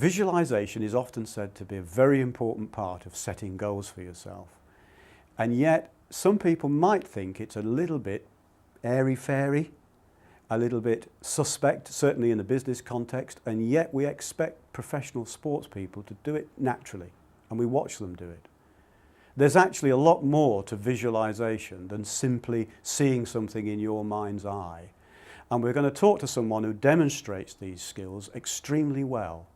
Visualization is often said to be a very important part of setting goals for yourself. And yet, some people might think it's a little bit airy-fairy, a little bit suspect, certainly in the business context, and yet we expect professional sports people to do it naturally, and we watch them do it. There's actually a lot more to visualization than simply seeing something in your mind's eye. And we're going to talk to someone who demonstrates these skills extremely well.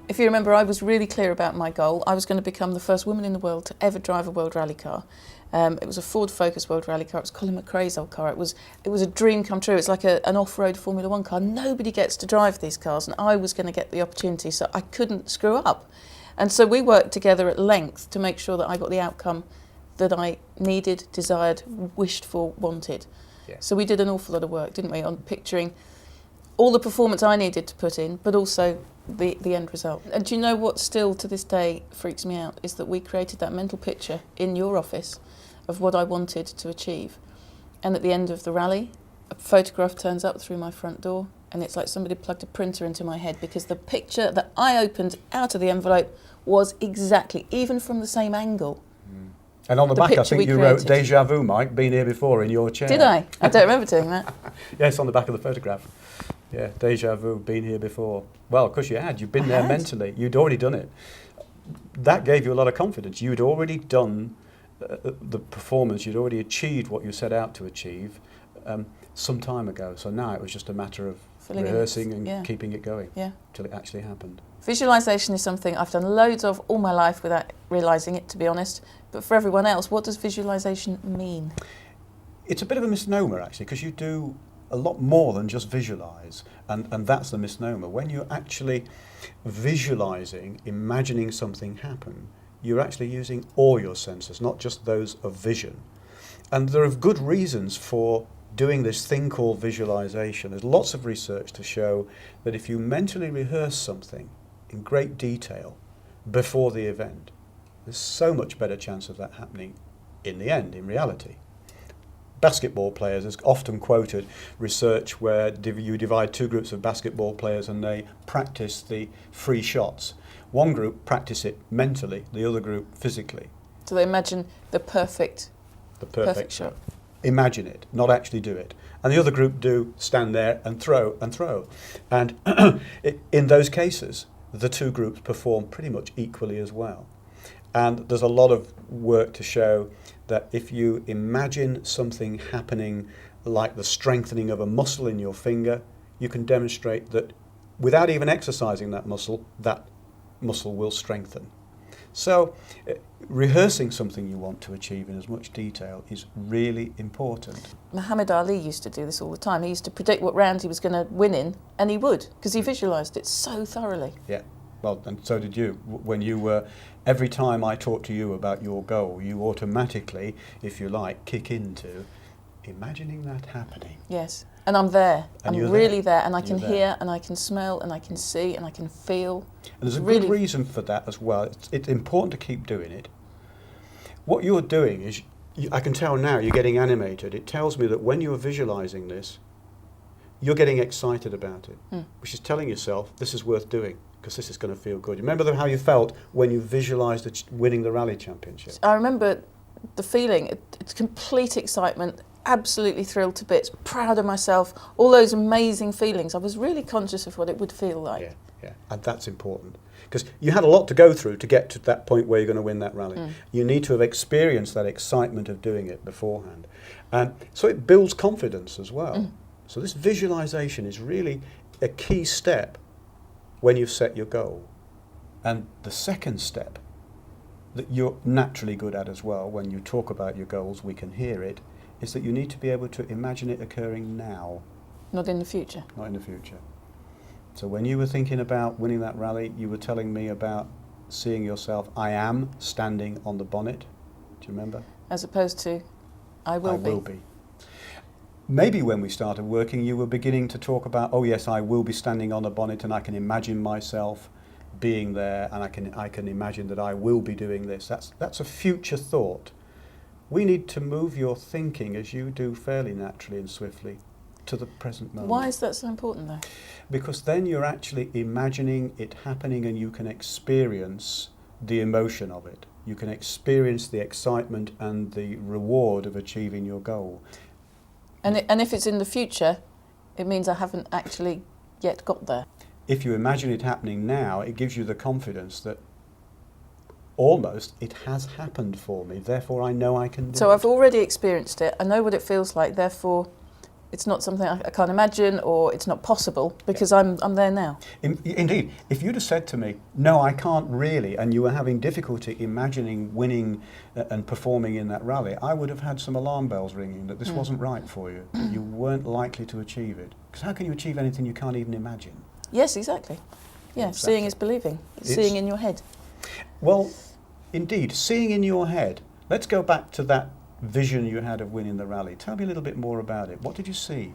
If you remember, I was really clear about my goal. I was going to become the first woman in the world to ever drive a World Rally car. It was a Ford Focus World Rally car. It was Colin McRae's old car. It was a dream come true. It's like an off-road Formula One car. Nobody gets to drive these cars, and I was going to get the opportunity, so I couldn't screw up. And so we worked together at length to make sure that I got the outcome that I needed, desired, wished for, wanted. Yeah. So we did an awful lot of work, didn't we, on picturing all the performance I needed to put in, but also the end result. And do you know what still to this day freaks me out is that we created that mental picture in your office of what I wanted to achieve. And at the end of the rally, a photograph turns up through my front door, and it's like somebody plugged a printer into my head, because the picture that I opened out of the envelope was exactly, even from the same angle. And on the back, I think you wrote "Deja vu, Mike, been here before" in your chair. Did I? I don't remember doing that. Yes, on the back of the photograph. Yeah, deja vu, been here before. Well, of course you had. You'd been there mentally. You'd already done it. That gave you a lot of confidence. You'd already done the performance. You'd already achieved what you set out to achieve some time ago. So now it was just a matter of rehearsing and keeping it going till it actually happened. Visualisation is something I've done loads of all my life without realising it, to be honest. But for everyone else, what does visualisation mean? It's a bit of a misnomer, actually, because you do a lot more than just visualise, and that's the misnomer. When you're actually visualising, imagining something happen, you're actually using all your senses, not just those of vision. And there are good reasons for doing this thing called visualisation. There's lots of research to show that if you mentally rehearse something in great detail before the event, there's so much better chance of that happening in the end, in reality. Basketball players, there's often quoted research where you divide two groups of basketball players and they practice the free shots. One group practice it mentally, the other group physically. So they imagine the perfect shot. Imagine it, not actually do it. And the other group do stand there and throw and throw. And in those cases, the two groups perform pretty much equally as well. And there's a lot of work to show that if you imagine something happening like the strengthening of a muscle in your finger, you can demonstrate that without even exercising that muscle will strengthen. So rehearsing something you want to achieve in as much detail is really important. Muhammad Ali used to do this all the time. He used to predict what round he was going to win in, and he would, because he visualised it so thoroughly. Yeah, well, and so did you. When you were, every time I talk to you about your goal, you automatically, if you like, kick into imagining that happening. Yes, and I'm there. I'm really there, and I can hear, and I can smell, and I can see, and I can feel. And there's a good reason for that as well. It's important to keep doing it. What you're doing is, I can tell now you're getting animated. It tells me that when you're visualising this, you're getting excited about it, which is telling yourself this is worth doing because this is going to feel good. Remember how you felt when you visualised winning the rally championship? I remember the feeling. It's complete excitement. Absolutely thrilled to bits, proud of myself, all those amazing feelings. I was really conscious of what it would feel like. Yeah, and that's important because you had a lot to go through to get to that point where you're going to win that rally. You need to have experienced that excitement of doing it beforehand. And so it builds confidence as well. So this visualization is really a key step when you've set your goal. And the second step that you're naturally good at as well, when you talk about your goals, we can hear it, is that you need to be able to imagine it occurring now. Not in the future. Not in the future. So when you were thinking about winning that rally, you were telling me about seeing yourself, I am standing on the bonnet. Do you remember? As opposed to, I will be. I will be. Maybe when we started working, you were beginning to talk about, oh yes, I will be standing on a bonnet and I can imagine myself being there, and I can imagine that I will be doing this. That's a future thought. We need to move your thinking, as you do fairly naturally and swiftly, to the present moment. Why is that so important though? Because then you're actually imagining it happening, and you can experience the emotion of it. You can experience the excitement and the reward of achieving your goal. And if it's in the future, it means I haven't actually yet got there. If you imagine it happening now, it gives you the confidence that almost it has happened for me, therefore I know I can do So it. I've already experienced it, I know what it feels like, therefore it's not something I can't imagine, or it's not possible, because I'm there now. Indeed, if you'd have said to me, no, I can't really, and you were having difficulty imagining winning and performing in that rally, I would have had some alarm bells ringing that this wasn't right for you, that you weren't likely to achieve it. Because how can you achieve anything you can't even imagine? Yes, exactly. Yeah, Exactly. Seeing is believing. It's seeing in your head. Well, indeed, seeing in your head. Let's go back to that vision you had of winning the rally. Tell me a little bit more about it. What did you see?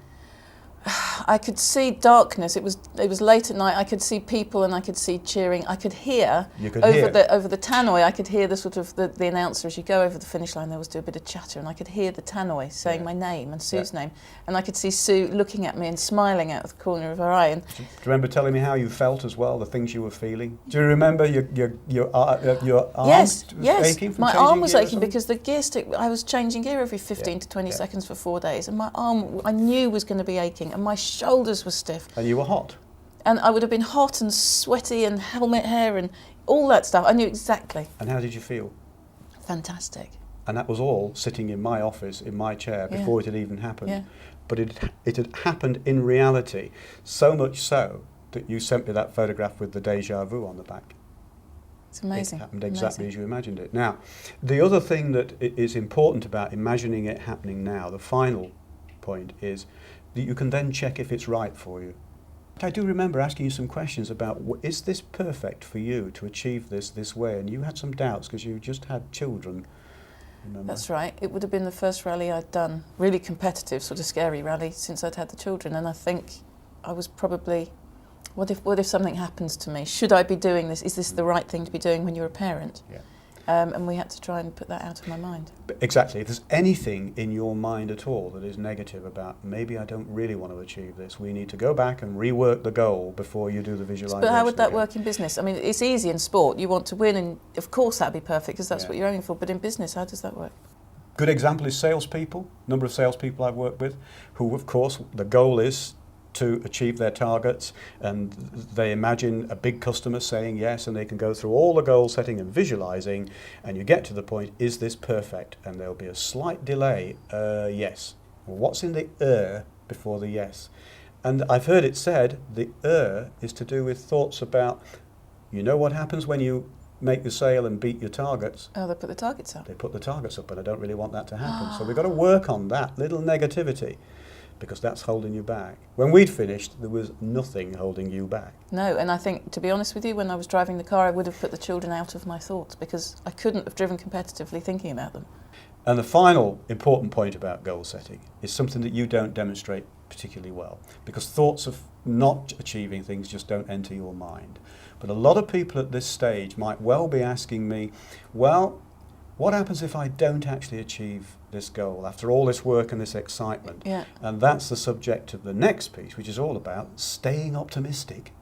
I could see darkness. It was late at night. I could see people, and I could see cheering. I could hear over the tannoy. I could hear the sort of the announcer as you go over the finish line. There was do a bit of chatter, and I could hear the tannoy saying my name and Sue's name, and I could see Sue looking at me and smiling out of the corner of her eye. And Do you remember telling me how you felt as well, the things you were feeling? Do you remember your arm yes, aching from my changing arm was gear or aching something? because the gear stick. I was changing gear every 15 to 20 seconds for 4 days, and my arm I knew was going to be aching, and my shoulders were stiff. And you were hot. And I would have been hot and sweaty and helmet hair and all that stuff. I knew exactly. And how did you feel? Fantastic. And that was all sitting in my office, in my chair, before it had even happened. Yeah. But it had happened in reality, so much so that you sent me that photograph with the déjà vu on the back. It's amazing. It happened exactly as you imagined it. Now, the other thing that is important about imagining it happening now, the final point, is that you can then check if it's right for you. I do remember asking you some questions about, is this perfect for you to achieve this way? And you had some doubts because you just had children. Remember? That's right. It would have been the first rally I'd done, really competitive, sort of scary rally, since I'd had the children. And I think I was probably, what if something happens to me? Should I be doing this? Is this the right thing to be doing when you're a parent? Yeah. And we had to try and put that out of my mind. Exactly. If there's anything in your mind at all that is negative about, maybe I don't really want to achieve this, we need to go back and rework the goal before you do the visualization. But how would that again. work in business? I mean, it's easy in sport. You want to win, and of course that'd be perfect because that's what you're aiming for. But in business, how does that work? Good example is salespeople. Number of salespeople I've worked with, who of course the goal is to achieve their targets, and they imagine a big customer saying yes, and they can go through all the goal setting and visualizing, and you get to the point, is this perfect? And there'll be a slight delay, yes. Well, what's in the before the yes? And I've heard it said the is to do with thoughts about, you know what happens when you make the sale and beat your targets? Oh, they put the targets up. They put the targets up, and I don't really want that to happen. So we've got to work on that little negativity, because that's holding you back. When we'd finished, there was nothing holding you back. No, and I think, to be honest with you, when I was driving the car, I would have put the children out of my thoughts because I couldn't have driven competitively thinking about them. And the final important point about goal setting is something that you don't demonstrate particularly well, because thoughts of not achieving things just don't enter your mind. But a lot of people at this stage might well be asking me, well, what happens if I don't actually achieve this goal after all this work and this excitement? Yeah. And that's the subject of the next piece, which is all about staying optimistic